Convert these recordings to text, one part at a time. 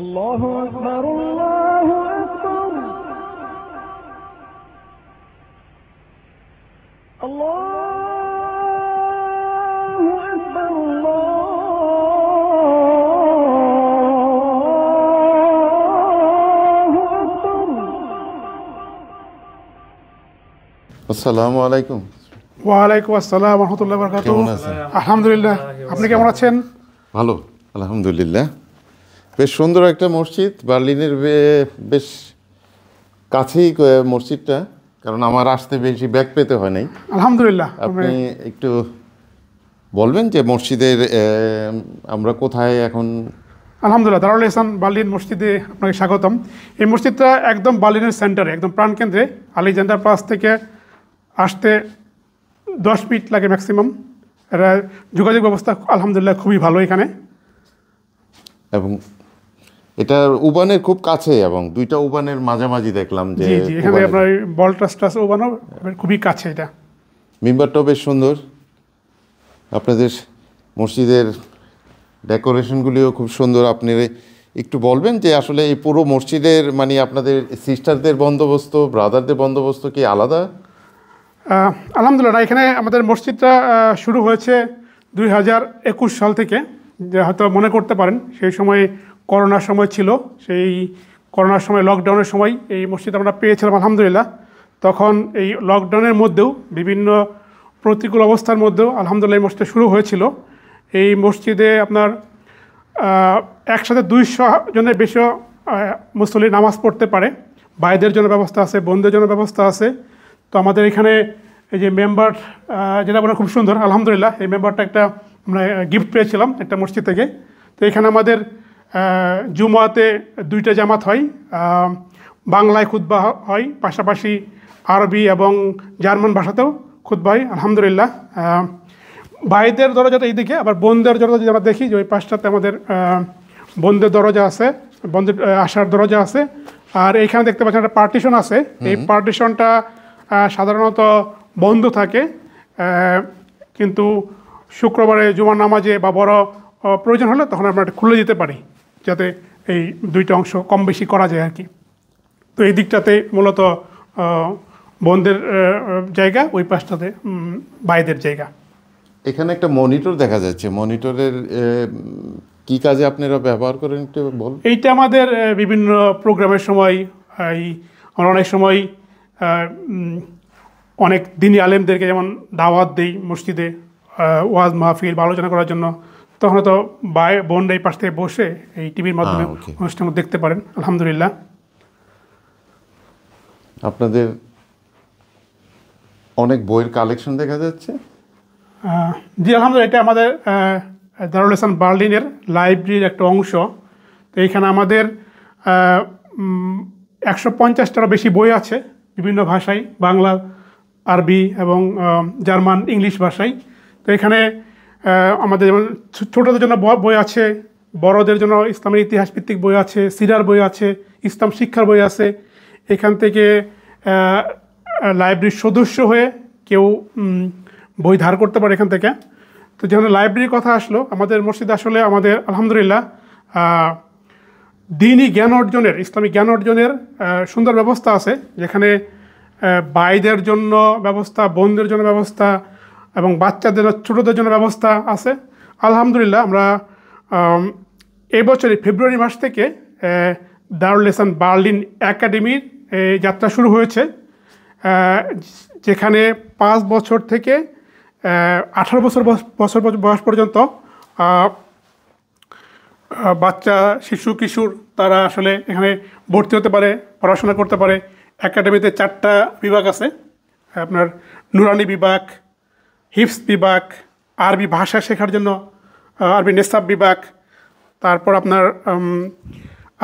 الله أكبر الله أكبر الله أكبر الله أكبر আসসালামু আলাইকুম। ওয়ালাইকুম আসসালাম ওয়া রাহমাতুল্লাহি ওয়া বারাকাতুহু। কেমন আছেন? আলহামদুলিল্লাহ, আপনি কেমন আছেন? ভালো, আলহামদুলিল্লাহ। বেশ সুন্দর একটা মসজিদ, বার্লিনের বেশ কাছেই মসজিদটা, কারণ আমার আসতে বেশি ব্যাগ পেতে হয় নাই। আলহামদুলিল্লাহ। আপনি একটু বলবেন যে মসজিদের আমরা কোথায় এখন? আলহামদুলিল্লাহ, দারুল ইহসান বার্লিন মসজিদে আপনাকে স্বাগতম। এই মসজিদটা একদম বার্লিনের সেন্টারে, একদম প্রাণকেন্দ্রে। আলেকজান্ডার প্লাস থেকে আসতে 10 মিনিট লাগে ম্যাক্সিমাম। এরা যোগাযোগ ব্যবস্থা আলহামদুলিল্লাহ খুবই ভালো এখানে। এবং এটা উবানের খুব কাছে, এবং দুইটা উবানের মাঝামাঝি দেখলাম যে জি জি, এখানে আপনার বল ট্রাস্ট ওবানো খুবই কাছে এটা। মিম্বারটাও বেশ সুন্দর। আপনাদের মসজিদের ডেকোরেশনগুলিও খুব সুন্দর। আপনি একটু বলবেন যে আসলে এই পুরো মসজিদের মানে আপনাদের সিস্টারদের বন্দোবস্ত, ব্রাদারদের বন্দোবস্ত কি আলাদা? আলহামদুলিল্লাহ, এখানে আমাদের মসজিদটা শুরু হয়েছে 2021 সাল থেকে। যে হয়তো মনে করতে পারেন সেই সময় করোনার সময় ছিল, সেই করোনার সময় লকডাউনের সময় এই মসজিদ আমরা পেয়েছিলাম আলহামদুলিল্লাহ। তখন এই লকডাউনের মধ্যেও বিভিন্ন প্রতিকূল অবস্থার মধ্যেও আলহামদুলিল্লাহ এই মসজিদটা শুরু হয়েছিল। এই মসজিদে আপনার একসাথে 200 জনের বেশি মুসল্লি নামাজ পড়তে পারে। ভাইদের জন্য ব্যবস্থা আছে, বোনদের জন্য ব্যবস্থা আছে। তো আমাদের এখানে এই যে মেম্বার, যেটা বলে খুব সুন্দর আলহামদুলিল্লাহ, এই মেম্বারটা একটা আমরা গিফট পেয়েছিলাম একটা মসজিদ থেকে। তো এখানে আমাদের জুমাতে 2টা জামাত হয়, বাংলায় খুতবা হয়, পাশাপাশি আরবি এবং জার্মান ভাষাতেও খুতবা হয় আলহামদুলিল্লাহ। ভাইদের দরজাটা এইদিকে, আবার বোনদের দরজা যদি আমরা দেখি যে ওই পাশটাতে আমাদের বোনদের দরজা আছে, বোনদের আসার দরজা আছে। আর এইখানে দেখতে পাচ্ছেন একটা পার্টিশন আছে। এই পার্টিশনটা সাধারণত বন্ধ থাকে, কিন্তু শুক্রবারে জুমার নামাজে বা বড় প্রয়োজন হলে তখন আমরা এটা খুলে দিতে পারি, যাতে এই 2টা অংশ কম বেশি করা যায় আর কি। তো এই দিকটাতে মূলত বোনদের জায়গা, ওই পাশটাতে ভাইদের জায়গা। এখানে একটা মনিটর দেখা যাচ্ছে, মনিটরের কি কাজে আপনারা ব্যবহার করেন একটু বল। এইটা আমাদের বিভিন্ন প্রোগ্রামের সময়, আমরা অনেক সময় অনেক দিনী আলেমদেরকে যেমন দাওয়াত দেই মসজিদে, ওয়াজ মাহফিল বা আলোচনা করার জন্য, তখন তো বোনরা এই পাশ থেকে বসে এই টিভির মাধ্যমে অনুষ্ঠান দেখতে পারেন আলহামদুলিল্লাহ। আপনাদের অনেক বইয়ের কালেকশন দেখা যাচ্ছে। জি আলহামদুলিল্লাহ, এটা আমাদের দারুল ইহসান বার্লিনের লাইব্রেরির একটা অংশ। তো এইখানে আমাদের 150টারও বেশি বই আছে বিভিন্ন ভাষায়, বাংলা, আরবি এবং জার্মান, ইংলিশ ভাষায়। তো এখানে আমাদের যেমন ছোটদের জন্য বই আছে, বড়দের জন্য ইসলামের ইতিহাস ভিত্তিক বই আছে, সিরার বই আছে, ইসলাম শিক্ষার বই আছে। এখান থেকে লাইব্রেরির সদস্য হয়ে কেউ বই ধার করতে পারে এখান থেকে। তো যেমন লাইব্রেরির কথা আসলো, আমাদের মসজিদে আসলে আমাদের আলহামদুলিল্লাহ দ্বীনি জ্ঞান অর্জনের, ইসলামিক জ্ঞান অর্জনের সুন্দর ব্যবস্থা আছে, যেখানে ভাইদের জন্য ব্যবস্থা, বোনদের জন্য ব্যবস্থা এবং বাচ্চাদের, ছোটদের জন্য ব্যবস্থা আছে আলহামদুলিল্লাহ। আমরা এবছরই ফেব্রুয়ারি মাস থেকে দারুল ইহসান বার্লিন একাডেমির যাত্রা শুরু হয়েছে, যেখানে 5 বছর থেকে 18 বছর বয়স পর্যন্ত বাচ্চা, শিশু, কিশোর তারা আসলে এখানে ভর্তি হতে পারে, পড়াশোনা করতে পারে। একাডেমিতে 4টা বিভাগ আছে, আপনার নুরানি বিভাগ, হিফস বিভাগ, আরবি ভাষা শেখার জন্য আরবি নেসাব বিভাগ, তারপর আপনার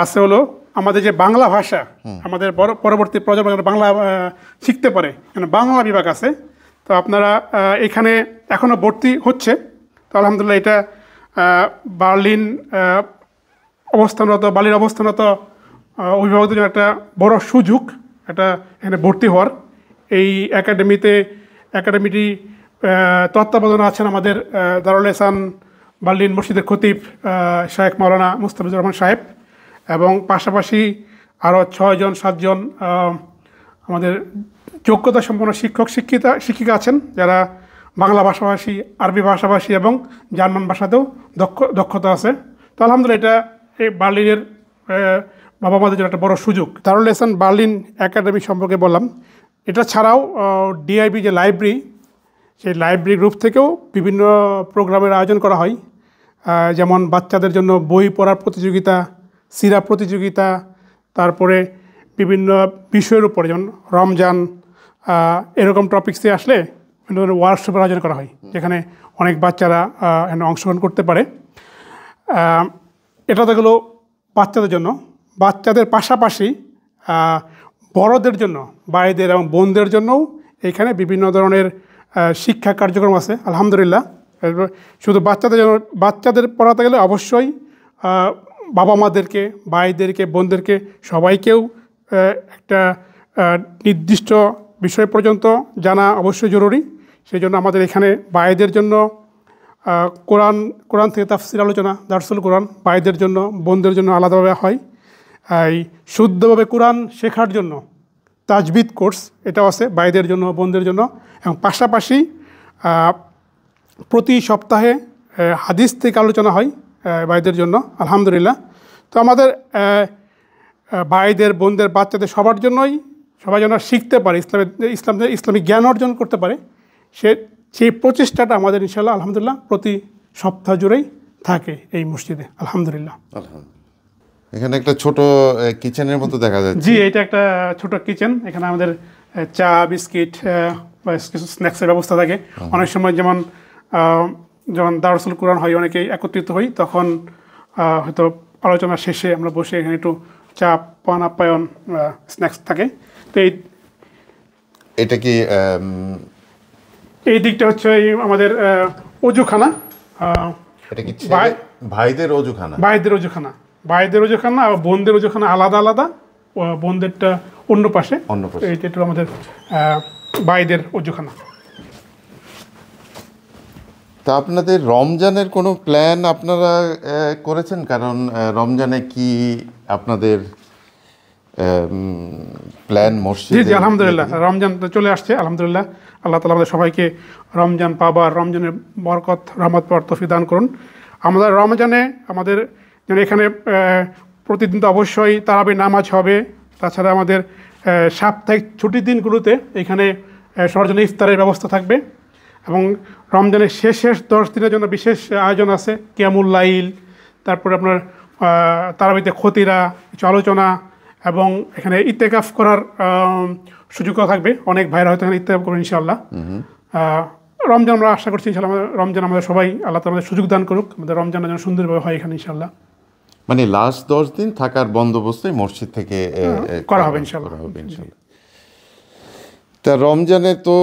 আছে হলো আমাদের যে বাংলা ভাষা, আমাদের পরবর্তী প্রজন্ম বাংলা শিখতে পারে, মানে বাংলা বিভাগ আছে। তো আপনারা এখানে এখনও ভর্তি হচ্ছে। তো আলহামদুলিল্লাহ, এটা বার্লিন অবস্থানরত অভিভাবকদের জন্য একটা বড় সুযোগ, এটা এখানে ভর্তি হওয়ার। এই একাডেমিটি তত্ত্বাবধানে আছেন আমাদের দারুল ইহসান বার্লিন মসজিদের খতিব শায়েখ মাওলানা মুস্তাফিজুর রহমান সাহেব, এবং পাশাপাশি আরও 6-7 জন আমাদের যোগ্যতা সম্পন্ন শিক্ষিকা আছেন, যারা বাংলা ভাষাভাষী, আরবি ভাষাভাষী এবং জার্মান ভাষাতেও দক্ষতা আছে। তো আলহামদুলিল্লাহ এটা এই বার্লিনের বাবা মাদের জন্য একটা বড় সুযোগ। দারুল এহসান বার্লিন একাডেমি সম্পর্কে বললাম। এটা ছাড়াও ডিআইবি যে লাইব্রেরি, সেই লাইব্রেরি গ্রুপ থেকেও বিভিন্ন প্রোগ্রামের আয়োজন করা হয়, যেমন বাচ্চাদের জন্য বই পড়ার প্রতিযোগিতা, সিরা প্রতিযোগিতা, তারপরে বিভিন্ন বিষয়ের উপরে যেমন রমজান এরকম টপিক্সে আসলে বিভিন্ন ধরনের ওয়ার্কশপের আয়োজন করা হয়, যেখানে অনেক বাচ্চারা এখানে অংশগ্রহণ করতে পারে। এটা তো গেলো বাচ্চাদের জন্য। বাচ্চাদের পাশাপাশি বড়দের জন্য, ভাইদের এবং বোনদের জন্যও এখানে বিভিন্ন ধরনের শিক্ষা কার্যক্রম আছে আলহামদুলিল্লাহ। শুধু বাচ্চাদের জন্য, বাচ্চাদের পড়াতে গেলে অবশ্যই বাবা মাদেরকে, ভাইদেরকে, বোনদেরকে সবাইকেও একটা নির্দিষ্ট বিষয় পর্যন্ত জানা অবশ্যই জরুরি। সেই জন্য আমাদের এখানে ভাইদের জন্য কোরআন থেকে তাফসির আলোচনা, দারসুল কোরআন ভাইদের জন্য, বোনদের জন্য আলাদাভাবে হয়। এই শুদ্ধভাবে কোরআন শেখার জন্য তাজবিদ কোর্স, এটাও আছে ভাইদের জন্য, বোনদের জন্য। এবং পাশাপাশি প্রতি সপ্তাহে হাদিস থেকে আলোচনা হয় ভাইদের জন্য আলহামদুলিল্লাহ। তো আমাদের ভাইদের, বোনদের, বাচ্চাদের সবার জন্যই, সবাই যেন শিখতে পারে, ইসলামিক জ্ঞান অর্জন করতে পারে, সেই প্রচেষ্টাটা আমাদের ইনশাআল্লাহ আলহামদুলিল্লাহ প্রতি সপ্তাহ জুড়েই থাকে এই মসজিদে আলহামদুলিল্লাহ। এখানে একটা ছোট কিচেনের মতো দেখা যাচ্ছে। জি, এটা একটা ছোট কিচেন। এখানে আমাদের চা, বিস্কিট বা কিছু স্ন্যাক্সের ব্যবস্থা থাকে। অনেক সময় যেমন দারসুল কোরআন হয়, অনেকেই একত্রিত হই, তখন হয়তো আলোচনা শেষে আমরা বসে এখানে একটু চা পান, আপ্যায়ন, স্ন্যাক্স থাকে। তো এটা কি এই দিকটা হচ্ছে আমাদের অজুখানা। এটা কি ভাইদের অজুখানা? ভাইদের অজুখানা আর বোনদের অজুখানা আলাদা আলাদা। বোনদেরটা অন্য পাশে, এইটা একটু আমাদের ভাইদের অজুখানা। তা আপনাদের রমজানের কোনো প্ল্যান আপনারা করেছেন? কারণ রমজানে কি আপনাদের প্ল্যান মসজিদ? জি আলহামদুলিল্লাহ, রমজান তো চলে আসছে আলহামদুলিল্লাহ। আল্লাহ তাআলা আমাদের সবাইকে রমজান পাবার, রমজানের বরকত, রহমত পাওয়ার তৌফিক দান করুন। আমাদের রমজানে আমাদের এখানে প্রতিদিন তো অবশ্যই তারাবির নামাজ হবে। তাছাড়া আমাদের সাপ্তাহিক ছুটির দিনগুলোতে এখানে সবার জন্য ইফতারের ব্যবস্থা থাকবে। এবং রমজানের শেষ 10 দিনের জন্য বিশেষ আয়োজন আছে, কিয়ামুল লাইল, তারপরে আপনার তারাবিতে খতিরা, কিছু আলোচনা, এবং এখানে ইত্তেকাফ করার সুযোগও থাকবে। অনেক ভাইরা হয়তো এখানে ইত্তেকাফ করবেন ইনশাআল্লাহ। রমজান আমরা আশা করছি ইনশাআল্লাহ, রমজান আমাদের সবাই আল্লাহ তাআলা আমাদের সুযোগ দান করুক, আমাদের রমজানের যেন সুন্দরভাবে হয় এখানে ইনশাআল্লাহ। মানে লাস্ট 10 দিন থাকার বন্দোবস্তই মসজিদ থেকে করা হবে ইনশাআল্লাহ। তা রমজানে তো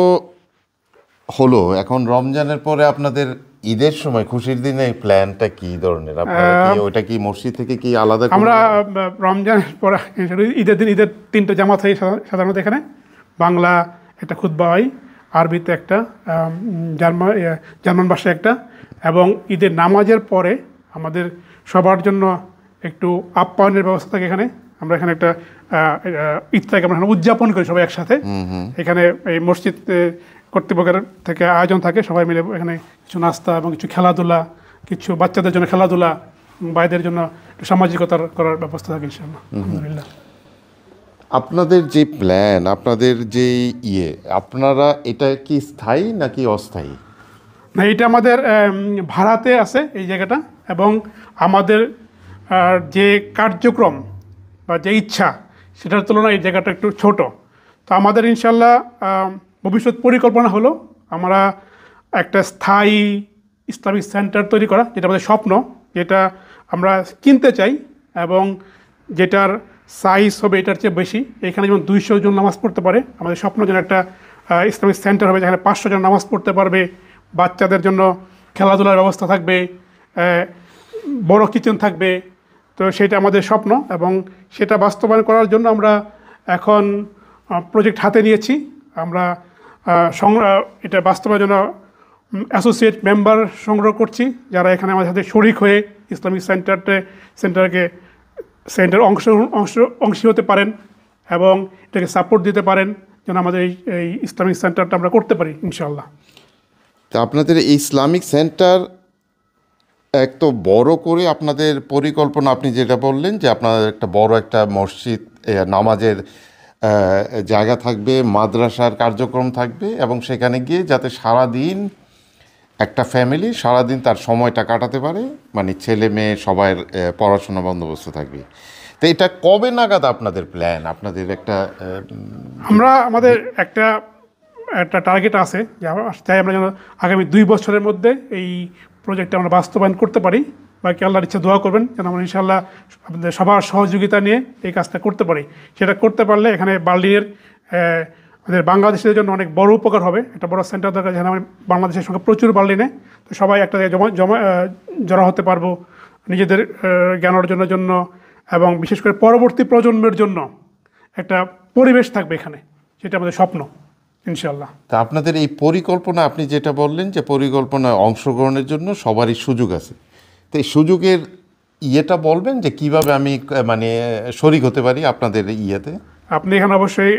হলো, এখন রমজানের পরে আপনাদের ঈদের সময়, খুশির দিনে প্ল্যানটা কি ধরনের? আপনারা কি ওইটা কি মসজিদ থেকে কি আলাদা? আমরা রমজানের পরে ঈদের দিন, ঈদের 3টা জামাত হয় সাধারণত এখানে। বাংলা একটা খুতবা হয়, আরবিতে একটা, জার্মান ভাষায় একটা, এবং ঈদের নামাজের পরে আমাদের সবার জন্য একটু আপ্যায়নের ব্যবস্থা থাকে এখানে। আমরা এখানে একটা ঈদটাকে আমরা উদযাপন করি সবাই একসাথে। এখানে এই মসজিদ কর্তৃপক্ষের থেকে আয়োজন থাকে, সবাই মিলে এখানে কিছু নাস্তা এবং কিছু খেলাধুলা, কিছু বাচ্চাদের জন্য খেলাধুলা, ভাইদের জন্য সামাজিকতার করার ব্যবস্থা থাকে ইনশাআল্লাহ আলহামদুলিল্লাহ। আপনাদের যে প্ল্যান, আপনাদের যে আপনারা এটা কি স্থায়ী নাকি অস্থায়ী? না, এটা আমাদের ভাড়াতে আছে এই জায়গাটা, এবং আমাদের যে কার্যক্রম বা যে ইচ্ছা সেটার তুলনায় এই জায়গাটা একটু ছোট। তো আমাদের ইনশাআল্লাহ ভবিষ্যৎ পরিকল্পনা হলো আমরা একটা স্থায়ী ইসলামিক সেন্টার তৈরি করা, যেটা আমাদের স্বপ্ন, যেটা আমরা কিনতে চাই, এবং যেটার সাইজ হবে এটার চেয়ে বেশি। এখানে যেমন 200 জন নামাজ পড়তে পারে, আমাদের স্বপ্ন যেন একটা ইসলামিক সেন্টার হবে যেখানে 500 জন নামাজ পড়তে পারবে, বাচ্চাদের জন্য খেলাধুলার ব্যবস্থা থাকবে, বড় কিচেন থাকবে। তো সেটা আমাদের স্বপ্ন, এবং সেটা বাস্তবায়ন করার জন্য আমরা এখন প্রজেক্ট হাতে নিয়েছি। আমরা এটা বাস্তবায়নের জন্য অ্যাসোসিয়েট মেম্বার সংগ্রহ করছি, যারা এখানে আমাদের সাথে শরিক হয়ে ইসলামিক সেন্টারকে সেন্টার অংশী হতে পারেন এবং এটাকে সাপোর্ট দিতে পারেন যেন আমাদের এই ইসলামিক সেন্টারটা আমরা করতে পারি ইনশাআল্লাহ। তা আপনাদের এই ইসলামিক সেন্টার এক তো বড় করে আপনাদের পরিকল্পনা, আপনি যেটা বললেন যে আপনাদের একটা বড় একটা মসজিদ, নামাজের জায়গা থাকবে, মাদ্রাসার কার্যক্রম থাকবে এবং সেখানে গিয়ে যাতে সারাদিন একটা ফ্যামিলি সারাদিন তার সময়টা কাটাতে পারে, মানে ছেলে মেয়ে সবার পড়াশোনা বন্দোবস্ত থাকবে। তো এটা কবে নাগাদ আপনাদের প্ল্যান, আপনাদের একটা আমাদের একটা টার্গেট আছে যে চাই আমরা যেন আগামী 2 বছরের মধ্যে এই প্রজেক্টটা আমরা বাস্তবায়ন করতে পারি। বাকি আল্লাহর ইচ্ছা দোয়া করবেন যেন আমরা ইনশাআল্লাহ আপনাদের সবার সহযোগিতা নিয়ে এই কাজটা করতে পারি। সেটা করতে পারলে এখানে বার্লিনের আমাদের বাংলাদেশের জন্য অনেক বড় উপকার হবে। একটা বড় সেন্টার দরকার, যেখানে আমরা বাংলাদেশের সঙ্গে প্রচুর বার্লিনে, তো সবাই একটা জড়ো হতে পারবো নিজেদের জ্ঞান অর্জনের জন্য এবং বিশেষ করে পরবর্তী প্রজন্মের জন্য একটা পরিবেশ থাকবে এখানে, সেটা আমাদের স্বপ্ন ইনশাআল্লাহ। তা আপনাদের এই পরিকল্পনা, আপনি যেটা বললেন যে পরিকল্পনায় অংশগ্রহণের জন্য সবারই সুযোগ আছে, তো এই সুযোগের ইয়েটা বলবেন যে কিভাবে আমি মানে শরিক হতে পারি আপনাদের ইয়েতে? আপনি এখানে অবশ্যই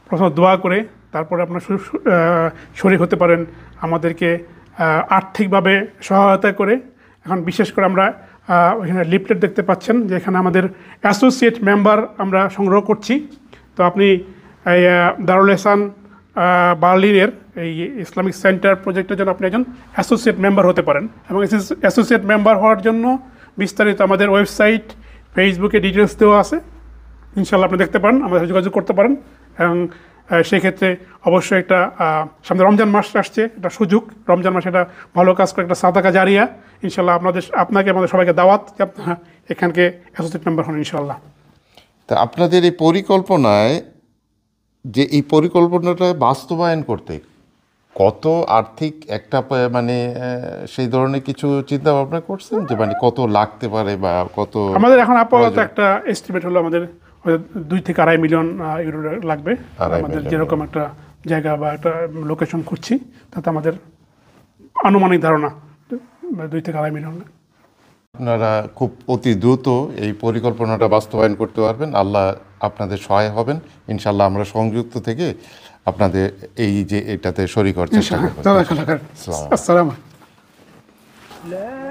প্রথম দোয়া করে তারপরে আপনার শরিক হতে পারেন, আমাদেরকে আর্থিকভাবে সহায়তা করে। এখন বিশেষ করে আমরা ওইখানে লিফলেট দেখতে পাচ্ছেন যে এখানে আমাদের অ্যাসোসিয়েট মেম্বার আমরা সংগ্রহ করছি। তো আপনি এই দারুল এহসান বার্লিনের এই ইসলামিক সেন্টার প্রজেক্টের জন্য আপনি একজন অ্যাসোসিয়েট মেম্বার হতে পারেন এবং অ্যাসোসিয়েট মেম্বার হওয়ার জন্য বিস্তারিত আমাদের ওয়েবসাইট, ফেসবুকে ডিটেলস দেওয়া আছে, ইনশাআল্লাহ আপনি দেখতে পারেন, আমাদের যোগাযোগ করতে পারেন। এবং সেক্ষেত্রে অবশ্যই একটা সামনে রমজান মাস আসছে, একটা সুযোগ, রমজান মাসে একটা ভালো কাজ করে একটা সাদাকা জারিয়া, ইনশাআল্লাহ আপনাকে আমাদের সবাইকে দাওয়াত যে আপনারা এখানকে অ্যাসোসিয়েট মেম্বার হন ইনশাআল্লাহ। তা আপনাদের এই পরিকল্পনায়, যে এই পরিকল্পনাটা বাস্তবায়ন করতে কত আর্থিক একটা মানে সেই ধরনের কিছু চিন্তা ভাবনা করছেন যে মানে কত লাগতে পারে বা কত? আমাদের এখন আপাতত একটা এস্টিমেট হলো আমাদের 2 থেকে 2.5 মিলিয়ন ইউরো লাগবে। আমাদের যেরকম একটা জায়গা বা একটা লোকেশন খুঁজছি, তাতে আমাদের আনুমানিক ধারণা 2 থেকে 2.5 মিলিয়ন। আপনারা খুব অতি দ্রুত এই পরিকল্পনাটা বাস্তবায়ন করতে পারবেন, আল্লাহ আপনাদের সহায় হবেন ইনশাআল্লাহ। আমরা সংযুক্ত থেকে আপনাদের এই যে এটাতে শরীক হওয়ার চেষ্টা করব। আসসালামু আলাইকুম।